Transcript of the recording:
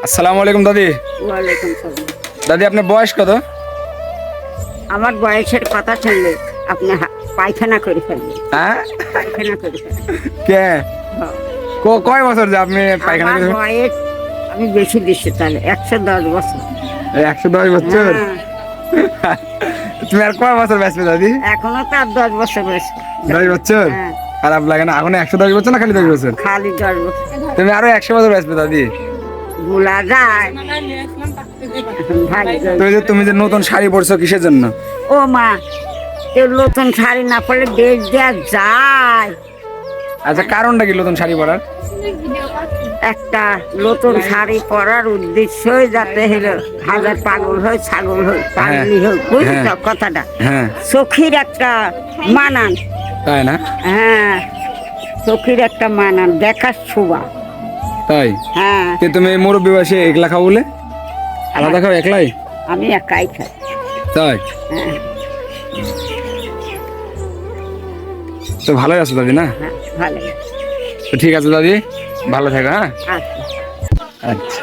আসসালামু আলাইকুম দাদি। ওয়ালাইকুম সালাম। দাদি আপনার বয়স কত? আমার বয়সের কথা শুনলে আপনি পায়খানা করে ফেলবেন। হ্যাঁ পায়খানা করে ফেলবেন। কে হ্যাঁ। কয় বছর যে আপনি পায়খানা আমার করে? বয়স আমি বেশি দিচ্ছি তাহলে 110 বছর। 110 বছর? হ্যাঁ, তুমি আর কয় বছর বাঁচবে দাদি? এখনো তো আর 10 বছর বয়স। 10 বছর? হ্যাঁ, খারাপ লাগে না? এখন 110 বছর না খালি 10 বছর? খালি 10 বছর। তুমি আরো 100 বছর বাঁচবে দাদি। ভুলা যায়। তুমি যে নতুন শাড়ি পরছো কিসের জন্য? ও মা, কেউ নতুন শাড়ি না পরলে দেশ দেওয়া যায়। আচ্ছা কারণটা কি নতুন শাড়ি পরার? একটা নতুন শাড়ি পরার উদ্দেশ্যই যাতে হলো হাজার পাগল হয় ছাগল হয় পাগলি হোক, বুঝলি তো কথাটা? হ্যাঁ চোখের একটা মানান। তাই না? হ্যাঁ, চোখের একটা মানান, দেখার শোভা। তাই হ্যাঁ, তুমি মুরব্বী বয়সে একলা খাও বলে? আলাদা খাও একলাই? আমি একাই খাই। তাই হ্যাঁ, তো ভালোই আছো দাদি না? হ্যাঁ, ভালো। তো ঠিক আছে দাদি, ভালো থাকো। হ্যাঁ আচ্ছা। আচ্ছা।